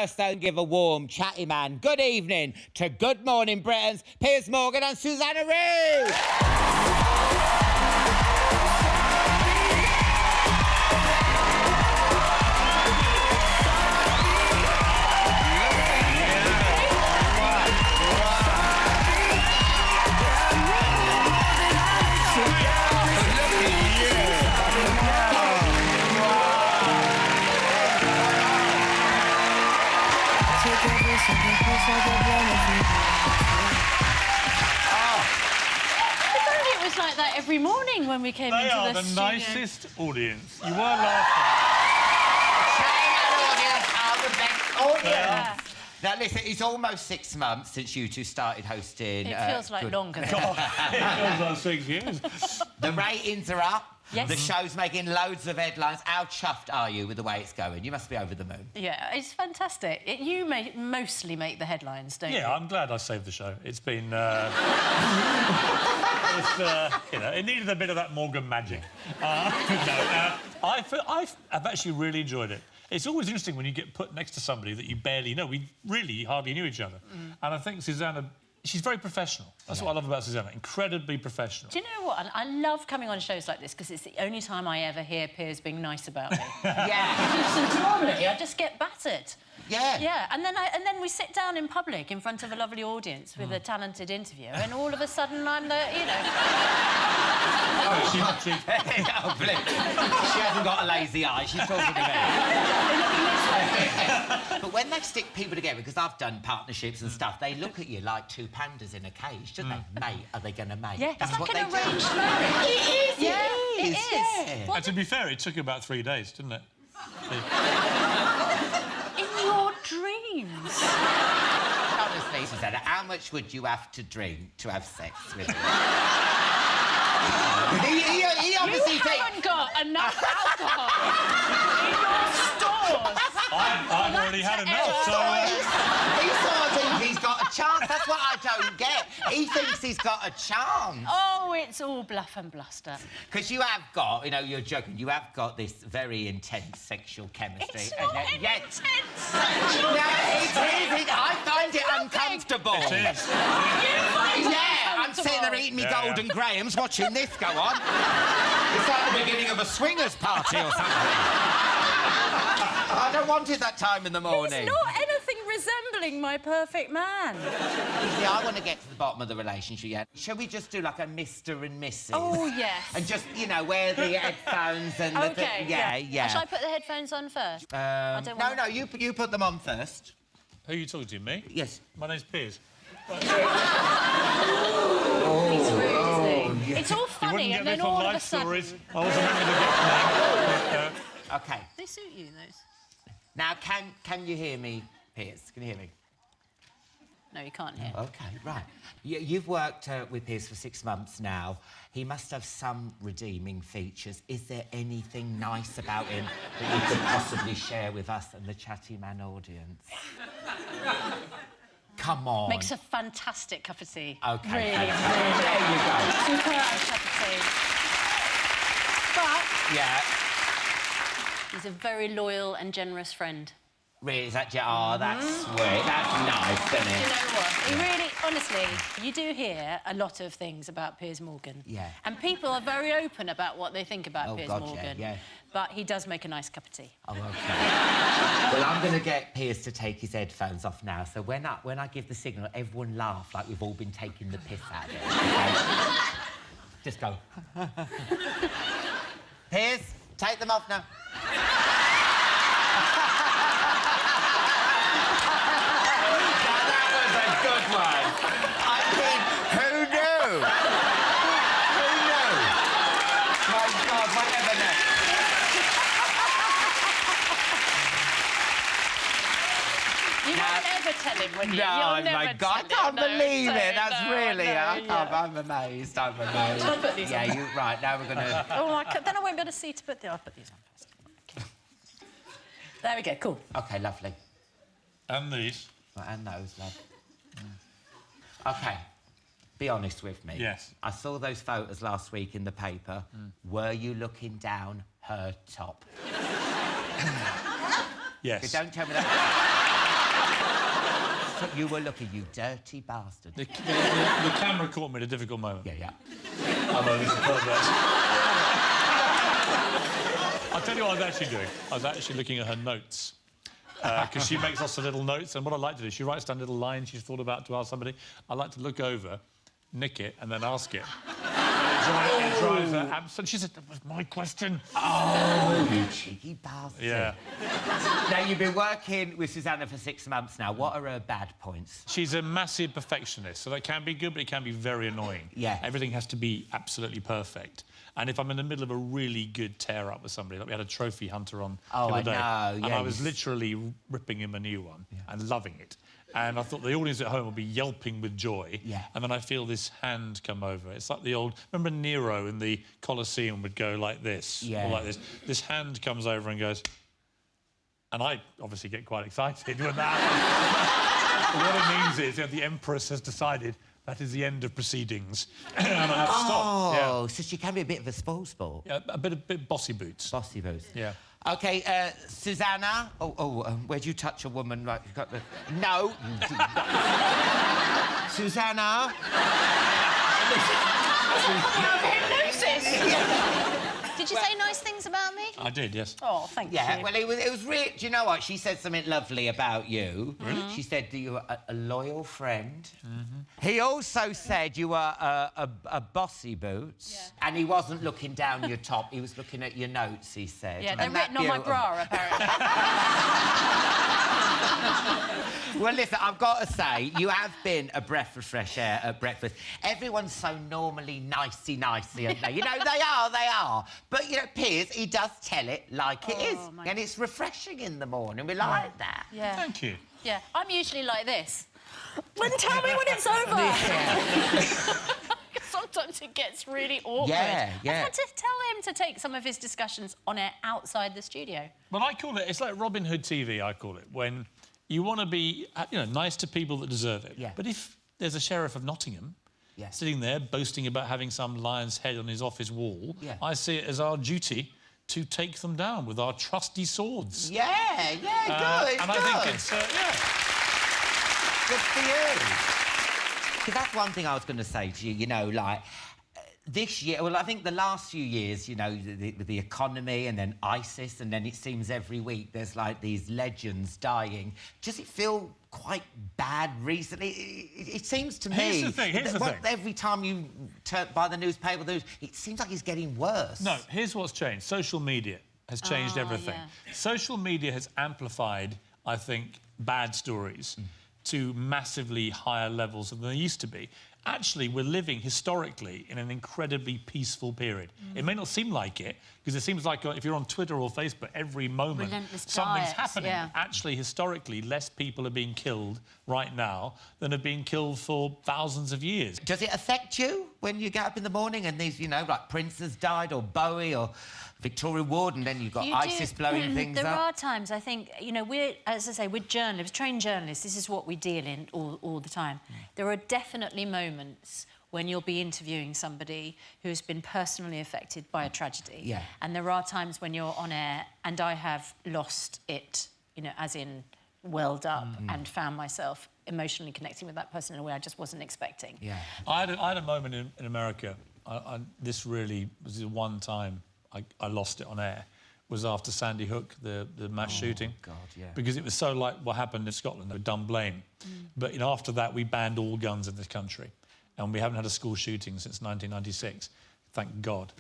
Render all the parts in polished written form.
First, don't give a warm, chatty man good evening to Good Morning Britain's Piers Morgan and Susanna Reid. It was like that every morning when we came into the studio. They are the nicest audience. You were laughing. The best audience. Now, listen, it's almost 6 months since you two started hosting... It feels like longer than that. It feels like 6 years. The ratings are up. Yes. The show's making loads of headlines. How chuffed are you with the way it's going? You must be over the moon. Yeah, it's fantastic. You mostly make the headlines, don't you? Yeah, I'm glad I saved the show. It's been... it needed a bit of that Morgan magic. I've actually really enjoyed it. It's always interesting when you get put next to somebody that you barely know. We really hardly knew each other. And I think Susanna... She's very professional. That's what I love about Susanna. Incredibly professional. Do you know what? I love coming on shows like this because it's the only time I ever hear Piers being nice about me. Yeah. Normally, I just get battered. Yeah. Yeah, and then we sit down in public in front of a lovely audience with a talented interviewer, and all of a sudden I'm the, you know... Oh, she's not cheap. Oh, she hasn't got a lazy eye. She's talking to me. But when they stick people together, because I've done partnerships and stuff, they look at you like two pandas in a cage, don't they? Mate, are they going to mate? Yeah, That's it's what like an they do. arranged marriage. It is. Yeah, it is. Yeah. And to be fair, it took you about 3 days, didn't it? In your dreams. Honestly, Susanna, how much would you have to drink to have sex with him? he obviously You haven't got enough alcohol in your stores. I've already had enough, so... He sort of thinks he's got a chance. That's what I don't get. He thinks he's got a chance. Oh, it's all bluff and bluster. Because you have got, you know, you're joking, you have got this very intense sexual chemistry. It's not intense. No, it is. I find it uncomfortable. It is. I'm sitting there eating me Golden Grahams watching this go on. It's like the beginning of a swingers party or something. I don't want it that time in the morning. He's not anything resembling my perfect man. See, I want to get to the bottom of the relationship yet. Shall we just do like a Mr. and Mrs? Oh, yes. And just, you know, wear the headphones and the... OK, yeah. Shall I put the headphones on first? No, you put them on first. Who are you talking to, me? Yes. My name's Piers. He's rude, isn't he? Yeah. It's all funny, and then all of a sudden... Stories. I wasn't meant to get OK. They suit you, those. Now, can you hear me, Piers? Can you hear me? No, you can't hear. OK, right. You've worked with Piers for 6 months now. He must have some redeeming features. Is there anything nice about him that you could possibly share with us and the Chatty Man audience? Come on. Makes a fantastic cup of tea. OK. Really, There you go. superb cup of tea. But... Yeah. he's a very loyal and generous friend. Really, is that... Oh, that's sweet. That's nice, isn't it? You know what? He really, honestly, you do hear a lot of things about Piers Morgan. Yeah. And people are very open about what they think about Piers God, Morgan. yeah. But he does make a nice cup of tea. Oh, OK. Well, I'm going to get Piers to take his headphones off now, so when I give the signal, everyone laugh like we've all been taking the piss out of it. OK? Just go. Piers, take them off now. Tell him when you... No, You'll never my God, I can't believe it. That's really... I'm amazed. I'm amazed. Shall I put these on? Yeah, you're right. Now we're going to... Oh, then I won't be able to see to put... I'll put these on first. Okay. There we go, cool. OK, lovely. And these. And those, love. OK, be honest with me. Yes. I saw those photos last week in the paper. Were you looking down her top? Yes. Don't tell me that. That's what you were looking, you dirty bastard. The camera caught me at a difficult moment. Yeah. I know, this is perverse. I'll tell you what I was actually doing. I was actually looking at her notes. Because she makes lots of little notes, and what I like to do, she writes down little lines she's thought about to ask somebody. I like to look over, nick it, and then ask it. It drives her absolutely... She said, that was my question. Oh, you cheeky bastard. Yeah. Now, you've been working with Susanna for 6 months now. What are her bad points? She's a massive perfectionist, so that can be good, but it can be very annoying. Yeah. Everything has to be absolutely perfect. And if I'm in the middle of a really good tear-up with somebody, like we had a trophy hunter on the other day, and I was literally ripping him a new one and loving it. And I thought the audience at home would be yelping with joy. Yeah. And then I feel this hand come over. It's like the old... Remember Nero in the Colosseum would go like this? Yeah. Or like this. This hand comes over and goes... And I obviously get quite excited when that happens. But what it means is the Empress has decided that is the end of proceedings. And I have to stop. Oh, so she can be a bit of a spoilsport. Yeah, a bit bossy boots. Bossy boots. Yeah. OK, Susanna. Where'd you touch a woman like you got the... No. Susanna. Did you say nice things about me? I did, yes. Oh, thank you. Yeah, well, it was real. Do you know what? She said something lovely about you. Really? She said that you were a loyal friend. He also said you were a bossy boots. And he wasn't looking down your top, he was looking at your notes, he said. Yeah, they're written on my bra, apparently. Well, listen, I've got to say, you have been a breath of fresh air at breakfast. Everyone's so normally nicey, aren't they? You know, they are. But, you know, Piers, he does tell it like it is. And it's refreshing in the morning. We like that. Yeah. Thank you. Yeah, I'm usually like this. Then tell me when it's over. Sometimes it gets really awkward. Yeah. I've had to tell him to take some of his discussions on air outside the studio. Well, I call it... It's like Robin Hood TV, I call it, when you want to be, nice to people that deserve it. Yeah. But if there's a Sheriff of Nottingham sitting there boasting about having some lion's head on his office wall, I see it as our duty to take them down with our trusty swords. Yeah, good. And I think it's, Good for you. Because that's one thing I was going to say to you, this year, well, I think the last few years, the economy and then ISIS, and then it seems every week there's, like, these legends dying. Does it feel quite bad recently? It seems to me... Here's the thing. Every time you buy the newspaper, it seems like it's getting worse. No, here's what's changed. Social media has changed everything. Yeah. Social media has amplified, I think, bad stories to massively higher levels than they used to be. Actually, we're living historically in an incredibly peaceful period. It may not seem like it, because it seems like if you're on Twitter or Facebook, every moment something's happening. Yeah. Actually, historically, less people are being killed right now than have been killed for thousands of years. Does it affect you when you get up in the morning and these, like Prince has died or Bowie or Victoria Ward, and then you've got ISIS blowing things up? There are times, I think, we're, as I say, we're journalists, trained journalists. This is what we deal in all the time. There are definitely moments when you'll be interviewing somebody who's been personally affected by a tragedy. Yeah. And there are times when you're on air and I have lost it, as in welled up and found myself emotionally connecting with that person in a way I just wasn't expecting. Yeah. I had a moment in America. This really was the one time I lost it on air, was after Sandy Hook, the mass shooting. God, yeah. Because it was so like what happened in Scotland, they Dunblane. But after that, we banned all guns in this country. And we haven't had a school shooting since 1996, thank God.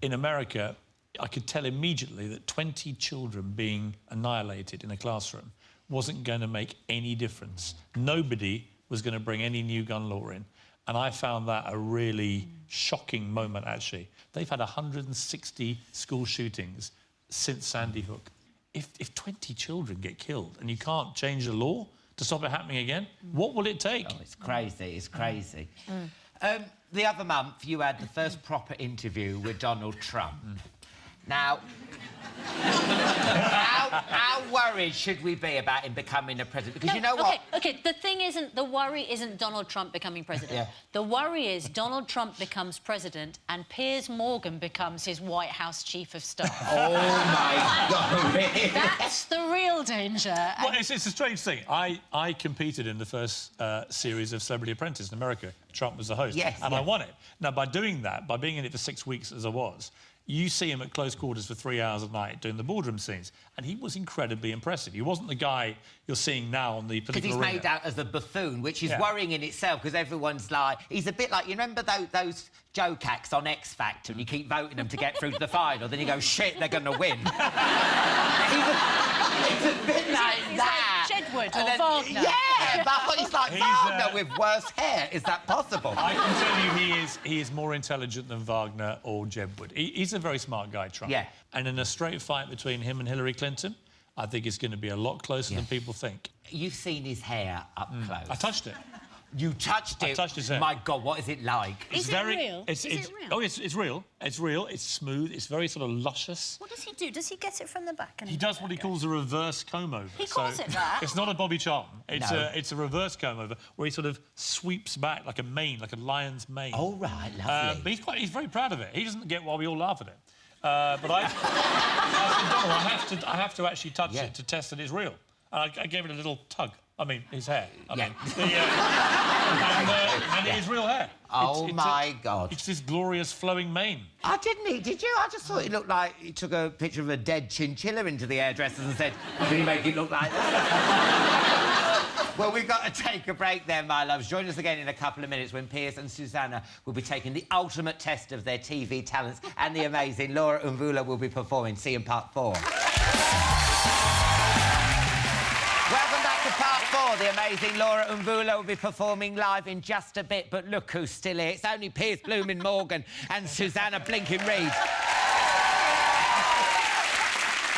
In America, I could tell immediately that 20 children being annihilated in a classroom wasn't going to make any difference. Nobody was going to bring any new gun law in. And I found that a really shocking moment, actually. They've had 160 school shootings since Sandy Hook. If 20 children get killed and you can't change the law to stop it happening again, what will it take? Oh, it's crazy, it's crazy. The other month, you had the first proper interview with Donald Trump. Now, how worried should we be about him becoming a president? Because you know what? Okay, the worry isn't Donald Trump becoming president. Yeah. The worry is Donald Trump becomes president and Piers Morgan becomes his White House chief of staff. Oh, my God. That's the real danger. Well, it's a strange thing. I competed in the first series of Celebrity Apprentice in America. Trump was the host. Yes, and yes. I won it. Now, by doing that, by being in it for 6 weeks as I was, you see him at close quarters for 3 hours a night doing the boardroom scenes, and he was incredibly impressive. He wasn't the guy you're seeing now on the political Because he's arena. made out as a buffoon, which is worrying in itself, because everyone's like... He's a bit like... You remember those joke acts on X Factor, and you keep voting them to get through to the final, then you go, shit, they're going to win. He's a bit like that. Jedward And or then- Wagner. Yeah, but he's like He's, Wagner with worse hair. Is that possible? I can tell you he is more intelligent than Wagner or Jedward. He's a very smart guy, Trump. Yeah. And in a straight fight between him and Hillary Clinton, I think it's going to be a lot closer than people think. You've seen his hair up close. I touched it. You touched it? I touched his hair. My God, what is it like? Is it real? Is it real? Oh, it's real. It's real. It's smooth. It's very sort of luscious. What does he do? Does he get it from the back? And He does what he calls a reverse comb-over. He calls it that? It's not a Bobby Charlton. No. It's a reverse comb-over where he sort of sweeps back like a mane, like a lion's mane. Oh, right, lovely. But he's very proud of it. He doesn't get why we all laugh at it. But I have to actually touch it to test that it's real. And I gave it a little tug. I mean, his hair. And it is real hair. Oh, my God. It's this glorious flowing mane. I didn't he? Did you? I just thought it looked like he took a picture of a dead chinchilla into the hairdressers and said, can you make it look like that? Well, we've got to take a break there, my loves. Join us again in a couple of minutes when Piers and Susanna will be taking the ultimate test of their TV talents, and the amazing Laura Mvula will be performing. See you in part 4. Welcome back to part 4. The amazing Laura Mvula will be performing live in just a bit, but look who's still here. It's only Piers Blooming Morgan and Susanna Blinking Reid.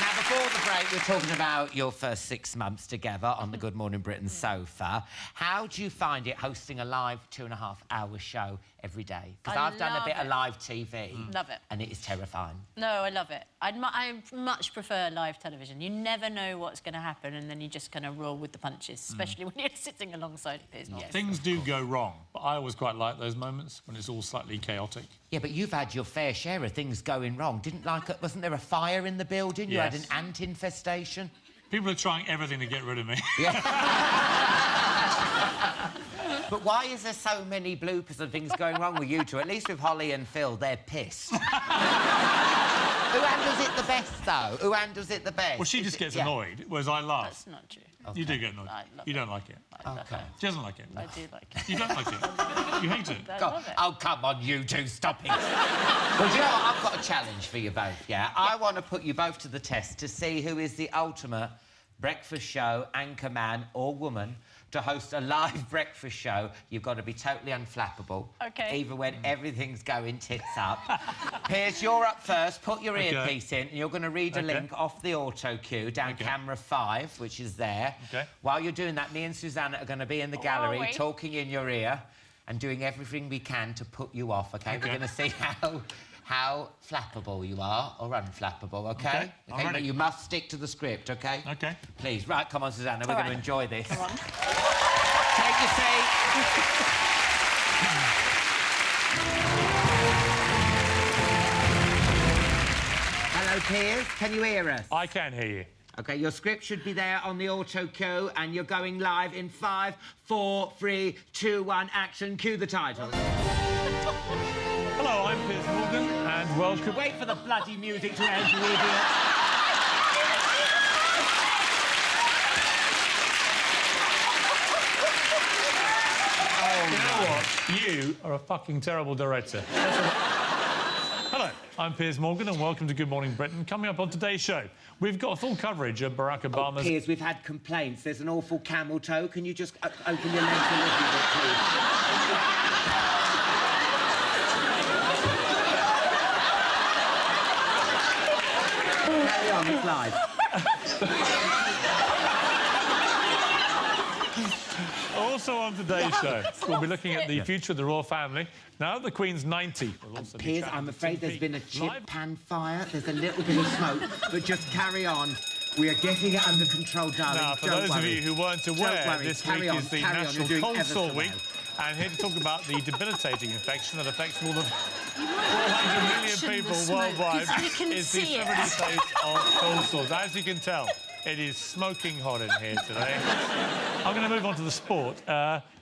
Now, before the break, we're talking about your first 6 months together on the Good Morning Britain sofa. How do you find it hosting a live 2.5-hour show every day? Because I've done a bit of live TV. Love it. And it is terrifying. No, I love it. I much prefer live television. You never know what's going to happen, and then you just kind of roll with the punches, especially when you're sitting alongside Piers. Yes. Things do go wrong, but I always quite like those moments when it's all slightly chaotic. Yeah, but you've had your fair share of things going wrong. Wasn't there a fire in the building? You had an Yes. ant infestation? People are trying everything to get rid of me. But why is there so many bloopers and things going wrong with you two? At least with Holly and Phil, they're pissed. Who handles it the best, though? Who handles it the best? Well, she just gets annoyed, whereas I laugh. That's not true. You do get annoyed. I love You don't like it. OK. She doesn't like it. I do like it. You don't like it. You hate it. I God. love it. Oh, come on, you two, stop it. Well, do you know what? I've got a challenge for you both, yeah? I want to put you both to the test to see who is the ultimate breakfast show anchor man or woman to host a live breakfast show. You've got to be totally unflappable. OK. Even when everything's going tits up. Piers, you're up first. Put your OK. earpiece in and you're going to read a link off the auto cue down camera 5, which is there. OK. While you're doing that, me and Susanna are going to be in the gallery talking in your ear and doing everything we can to put you off, OK? We're going to see how flappable you are or unflappable, OK? I'm ready. But you must stick to the script, OK? OK. Please. Right, come on, Susanna. We're All going to right. enjoy this. Come on. Take your seat. Hello, Piers. Can you hear us? I can hear you. OK, your script should be there on the auto cue, and you're going live in 5, 4, 3, 2, 1, action. Cue the title. Hello, I'm Piers Morgan, and welcome. Wait for the bloody music to end, you idiot. You know what? You are a fucking terrible director. Hello, I'm Piers Morgan, and welcome to Good Morning Britain. Coming up on today's show, we've got full coverage of Barack Obama's... Piers, we've had complaints. There's an awful camel toe. Can you just open your legs a little bit, please? Carry on, it's live. Also on today's show, we'll be looking at the future of the royal family. Now that the Queen's 90. We'll also be Piers, chatting I'm to afraid Tim there's Peake. been a chip Live- pan fire. There's a little bit of smoke, but just carry on. We are getting it under control, darling. Now, for Don't those worry. of you who weren't aware, worry. this Carry week on, is the carry on. National You're doing Cold ever Sore so Week. well. And here to talk about the debilitating infection that affects more than You 400 million people worldwide we can is the see it. 70 days of cold sores. As you can tell, it is smoking hot in here today. I'm going to move on to the sport.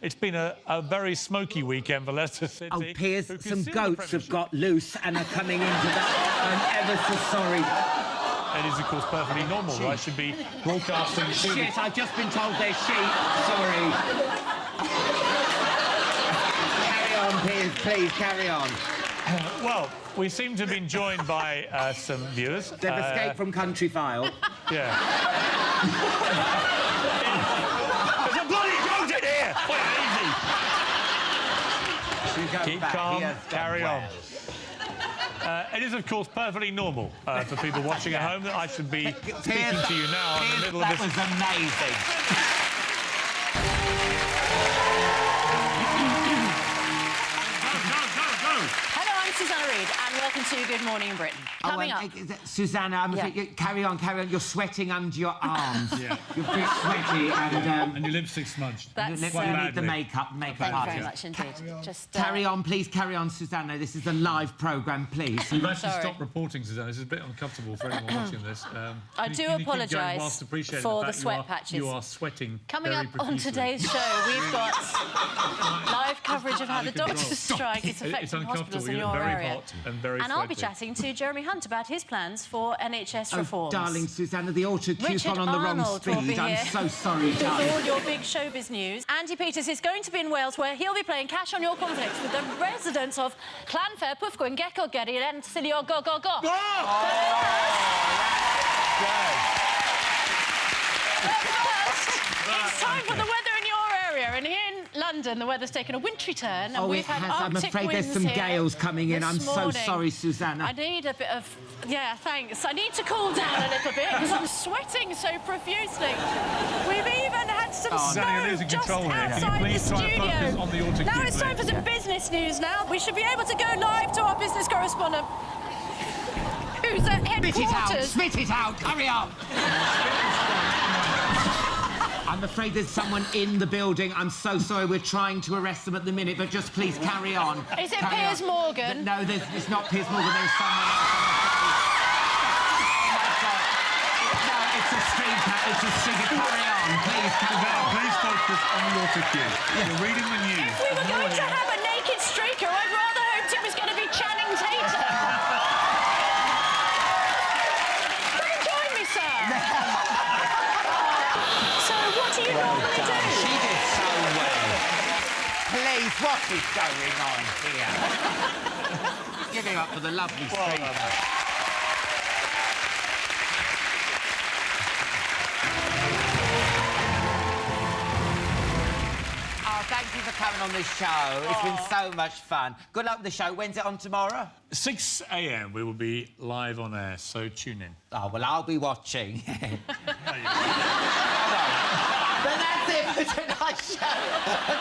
It's been a very smoky weekend for Leicester City. Oh, Piers, who some concealed the goats have Premiership. got loose and are coming into that. I'm ever so sorry. It is, of course, perfectly normal. I should be broadcasting to the... Shit, I've just been told they're sheep. Sorry. Carry on, Piers, please, carry on. Well, we seem to have been joined by some viewers. They've escaped from Country File. Yeah. There's a bloody goat in here! Wait, easy. Keep calm, carry on. It is, of course, perfectly normal for people watching at home that I should be speaking to you now in the middle of That this... was amazing. Hello, I'm Susanna Reid, and welcome to Good Morning Britain. Coming up... Susanna, I'm Yeah. afraid, carry on. You're sweating under your arms. Yeah. You're a bit sweaty And your lipstick smudged. That's, you need the makeup Thank you very artist. much indeed. Just Carry on, please carry on, Susanna. This is a live programme, please. You've actually sorry. stopped reporting, Susanna. This is a bit uncomfortable for anyone watching this. I can do you keep going apologise whilst appreciating for the fact sweat patches. You are sweating Coming very up on profusely. today's show, we've got live coverage of how the doctor's strike is It's affecting hospitals uncomfortable. in You look your very area. hot and very And I'll be sweaty. chatting to Jeremy Hunt about his plans for NHS reforms. Darling Susanna, the auto cue's Richard gone on the wrong Arnold will be speed. I'm here so sorry, with darling. all your big showbiz news. Andy Peters is going to be in Wales, where he'll be playing Cash on Your Cornflakes with the residents of Llanfair, Pwfgwyn, Gecko, Gerri and Silio Go Go Go. It's time for the weather in your area, and here in London, the weather's taken a wintry turn, and Oh, we've it had has. I'm Arctic afraid there's winds some here gales coming in. this I'm so morning. sorry, Susanna. I need a bit of... Yeah, thanks. I need to cool down a little bit because I'm sweating so profusely. We've even had some Susanna, you're snow losing just control here. Can you outside the please try and focus studio. on the auto Now cue, it's time for please? some business news now. We should be able to go live to our business correspondent, who's at headquarters. Spit it out, hurry up! I'm afraid there's someone in the building. I'm so sorry. We're trying to arrest them at the minute, but just please carry on. Is it Carry Piers on. Morgan? No, it's not Piers Morgan. There's someone else. I'm afraid. Oh, my God. No, it's a string cat. It's a string. Carry on. Please, carry on. Please focus on the auto cue. You're reading the news. If we were going to have a naked streaker, I'd rather hoped it was going to be Channing Tatum. Don't join me, sir. So what do you normally do? She did so well. Please, what is going on here? Give it up for the lovely string. Oh, thank you for coming on this show. It's been so much fun. Good luck with the show. When's it on tomorrow? 6 a.m. we will be live on air, so tune in. Oh, well, I'll be watching. But that's it for tonight's show.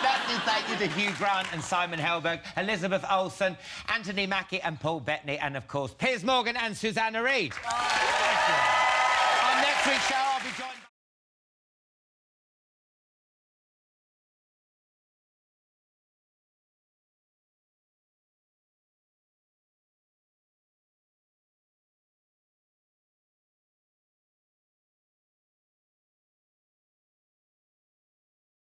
That's it. Thank you to Hugh Grant and Simon Helberg, Elizabeth Olsen, Anthony Mackie and Paul Bettany, and, of course, Piers Morgan and Susanna Reid. On next week's show,